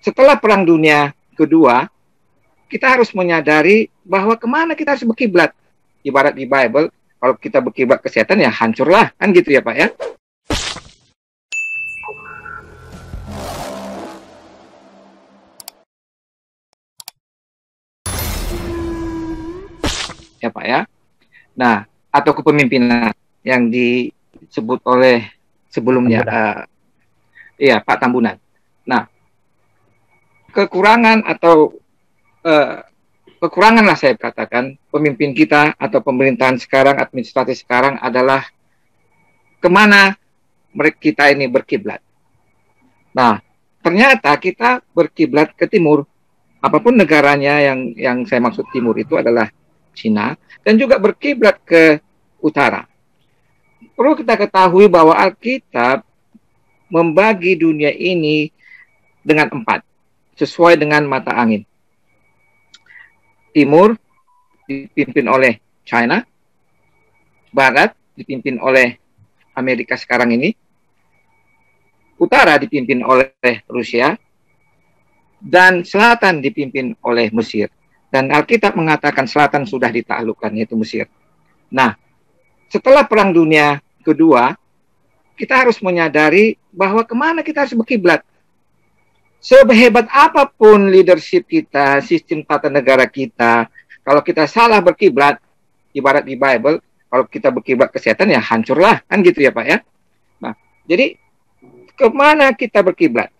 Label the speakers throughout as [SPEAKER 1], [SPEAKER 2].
[SPEAKER 1] setelah Perang Dunia Kedua, kita harus menyadari bahwa kemana kita harus berkiblat. Ibarat di Bible, kalau kita berkiblat ke setan ya hancurlah, kan gitu ya Pak ya. Ya Pak ya. Nah, atau kepemimpinan yang disebut oleh sebelumnya, iya Pak Tambunan. Nah, kekurangan atau kekurangan lah saya katakan pemimpin kita atau pemerintahan sekarang, administrasi sekarang adalah kemana mereka kita ini berkiblat. Nah, ternyata kita berkiblat ke timur. Apapun negaranya yang saya maksud timur itu adalah Cina, dan juga berkiblat ke utara. Perlu kita ketahui bahwa Alkitab membagi dunia ini dengan 4, sesuai dengan mata angin. Timur dipimpin oleh China, Barat dipimpin oleh Amerika sekarang ini, Utara dipimpin oleh Rusia, dan Selatan dipimpin oleh Mesir. Dan Alkitab mengatakan selatan sudah ditaklukkan, yaitu Mesir. Nah, setelah Perang Dunia Kedua, kita harus menyadari bahwa kemana kita harus berkiblat. Sehebat apapun leadership kita, sistem tata negara kita, kalau kita salah berkiblat, ibarat di Bible, kalau kita berkiblat ke setan ya hancurlah, kan gitu ya Pak ya. Nah, jadi kemana kita berkiblat?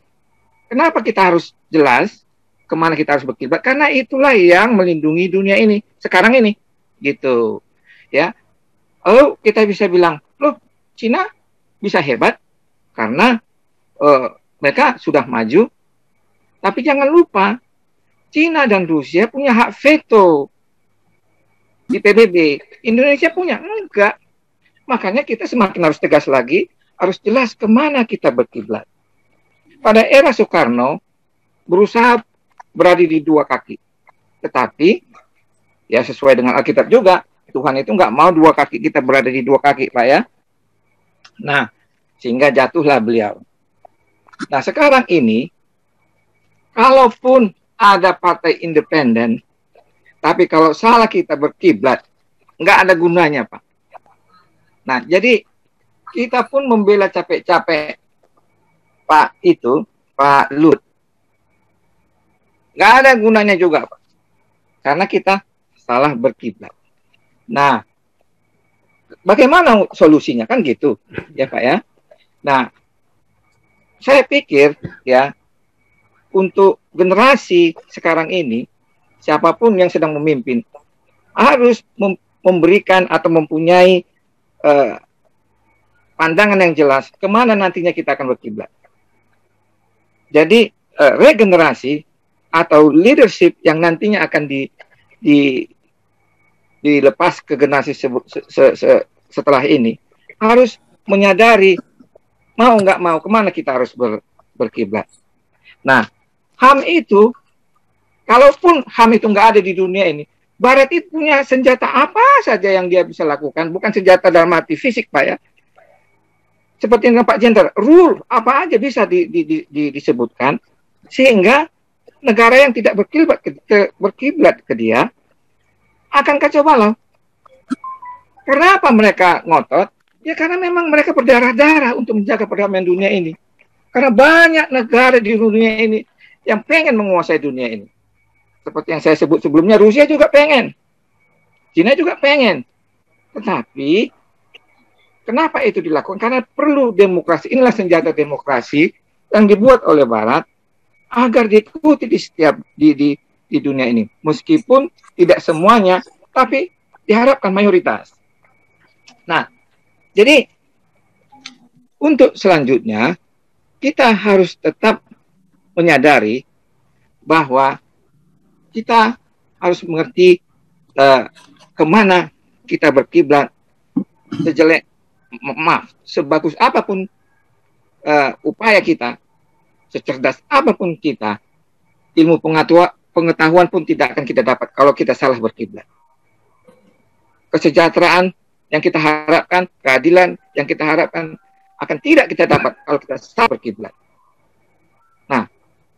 [SPEAKER 1] Kenapa kita harus jelas kemana kita harus berkiblat? Karena itulah yang melindungi dunia ini sekarang ini, gitu ya. Oh, kita bisa bilang, loh, Cina bisa hebat karena mereka sudah maju. Tapi jangan lupa, Cina dan Rusia punya hak veto di PBB. Indonesia punya enggak. Makanya kita semakin harus tegas lagi, harus jelas kemana kita berkiblat. Pada era Soekarno berusaha berada di dua kaki, tetapi ya sesuai dengan Alkitab juga, Tuhan itu nggak mau dua kaki kita berada di dua kaki Pak ya. Nah, sehingga jatuhlah beliau. Nah, sekarang ini kalaupun ada partai independen, tapi kalau salah kita berkiblat, nggak ada gunanya Pak. Nah, jadi kita pun membela capek-capek Pak Lut. Nggak ada gunanya juga, Pak. Karena kita salah berkiblat. Nah, bagaimana solusinya? Kan gitu, ya Pak ya. Nah, saya pikir ya, untuk generasi sekarang ini, siapapun yang sedang memimpin, harus memberikan atau mempunyai pandangan yang jelas kemana nantinya kita akan berkiblat. Jadi regenerasi atau leadership yang nantinya akan dilepas ke generasi setelah ini harus menyadari mau nggak mau kemana kita harus berkiblat. Nah, HAM itu, kalaupun HAM itu nggak ada di dunia ini, Barat itu punya senjata apa saja yang dia bisa lakukan, bukan senjata dalam arti fisik Pak ya. Seperti yang Pak Jenderal, rule apa aja bisa disebutkan, sehingga negara yang tidak berkiblat ke dia akan kacau balau. Kenapa mereka ngotot? Ya karena memang mereka berdarah-darah untuk menjaga perdamaian dunia ini. Karena banyak negara di dunia ini yang pengen menguasai dunia ini. Seperti yang saya sebut sebelumnya, Rusia juga pengen. Cina juga pengen. Tetapi kenapa itu dilakukan? Karena perlu demokrasi. Inilah senjata demokrasi yang dibuat oleh Barat agar diikuti di dunia ini. Meskipun tidak semuanya, tapi diharapkan mayoritas. Nah, jadi untuk selanjutnya kita harus tetap menyadari bahwa kita harus mengerti kemana kita berkiblat. Sebagus apapun upaya kita, secerdas apapun kita, ilmu pengetahuan pun tidak akan kita dapat kalau kita salah berkiblat. Kesejahteraan yang kita harapkan, keadilan yang kita harapkan akan tidak kita dapat kalau kita salah berkiblat. Nah,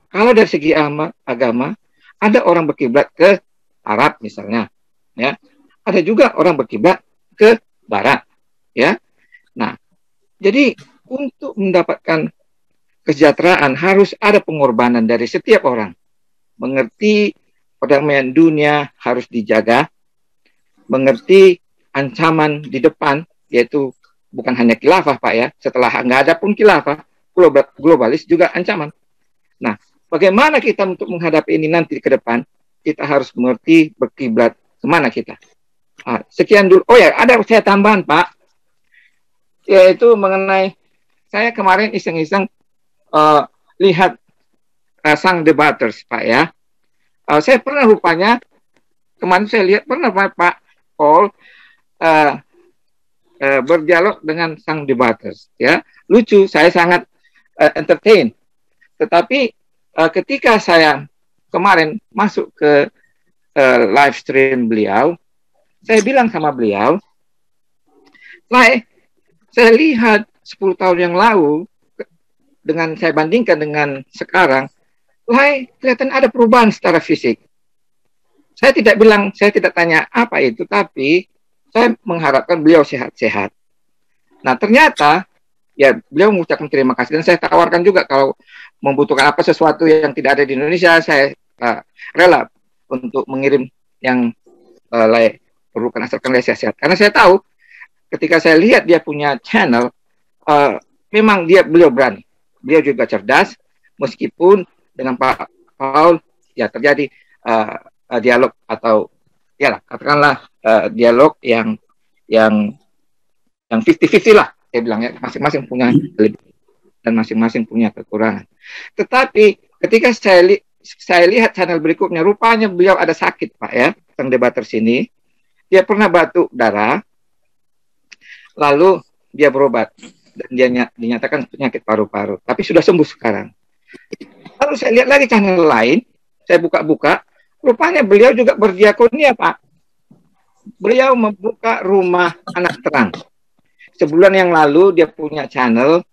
[SPEAKER 1] kalau Kalau dari segi agama, ada orang berkiblat ke Arab misalnya, ya. Ada juga orang berkiblat ke Barat, ya. Nah, jadi untuk mendapatkan kesejahteraan harus ada pengorbanan dari setiap orang. Mengerti perdamaian dunia harus dijaga, mengerti ancaman di depan, yaitu bukan hanya khilafah Pak ya, setelah nggak ada pun khilafah, globalis juga ancaman. Nah, bagaimana kita untuk menghadapi ini nanti ke depan, kita harus mengerti berkiblat kemana kita. Sekian dulu. Oh ya, ada saya tambahan Pak, yaitu mengenai saya kemarin iseng-iseng lihat sang debaters Pak ya. Saya pernah rupanya kemarin saya lihat pernah Pak Paul berdialog dengan sang debaters ya. Lucu, saya sangat entertain. Tetapi ketika saya kemarin masuk ke live stream beliau, saya bilang sama beliau, saya lihat 10 tahun yang lalu dengan saya bandingkan dengan sekarang, kelihatan ada perubahan secara fisik. Saya tidak tanya apa itu, tapi saya mengharapkan beliau sehat-sehat. Nah, ternyata ya beliau mengucapkan terima kasih dan saya tawarkan juga kalau membutuhkan apa sesuatu yang tidak ada di Indonesia, saya rela untuk mengirim yang perlukan asalkan dia sehat. Karena saya tahu ketika saya lihat dia punya channel, memang beliau berani, beliau juga cerdas, meskipun dengan Pak Paul ya terjadi dialog atau ya katakanlah dialog yang 50-50 lah, saya bilang ya, masing-masing punya kelebihan dan masing-masing punya kekurangan. Tetapi ketika saya lihat channel berikutnya, rupanya beliau ada sakit Pak ya, sang debater sini, dia pernah batuk darah, lalu dia berobat dan dia dinyatakan penyakit paru-paru, tapi sudah sembuh sekarang. Lalu saya lihat lagi channel lain, saya buka-buka, rupanya beliau juga berdiakonia Pak. Beliau membuka rumah anak terang. Sebulan yang lalu dia punya channel,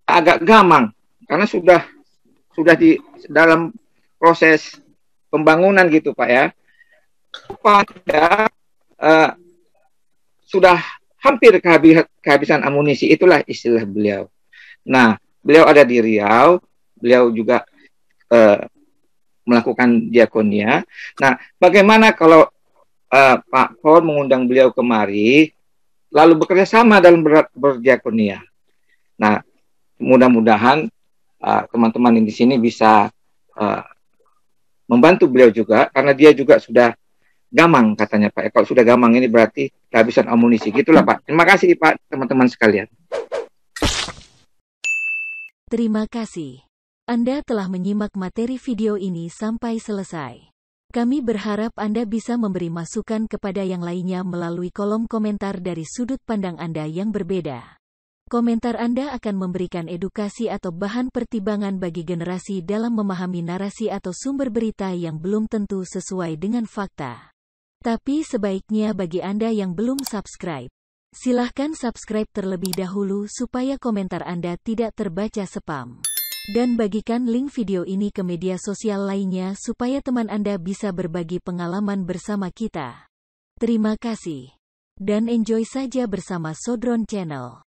[SPEAKER 1] agak gamang karena sudah di dalam proses pembangunan gitu Pak ya. Pada sudah hampir kehabisan amunisi, itulah istilah beliau. Nah, beliau ada di Riau, beliau juga melakukan diakonia. Nah, bagaimana kalau Pak Paul mengundang beliau kemari, lalu bekerja sama dalam berdiakonia. Nah, mudah-mudahan teman-teman di sini bisa membantu beliau juga, karena dia juga sudah gamang katanya Pak. Kalau sudah gamang ini berarti kehabisan amunisi. Gitulah Pak. Terima kasih Pak, teman-teman sekalian.
[SPEAKER 2] Terima kasih. Anda telah menyimak materi video ini sampai selesai. Kami berharap Anda bisa memberi masukan kepada yang lainnya melalui kolom komentar dari sudut pandang Anda yang berbeda. Komentar Anda akan memberikan edukasi atau bahan pertimbangan bagi generasi dalam memahami narasi atau sumber berita yang belum tentu sesuai dengan fakta. Tapi sebaiknya bagi Anda yang belum subscribe, silahkan subscribe terlebih dahulu supaya komentar Anda tidak terbaca spam. Dan bagikan link video ini ke media sosial lainnya supaya teman Anda bisa berbagi pengalaman bersama kita. Terima kasih. Dan enjoy saja bersama Sodron Channel.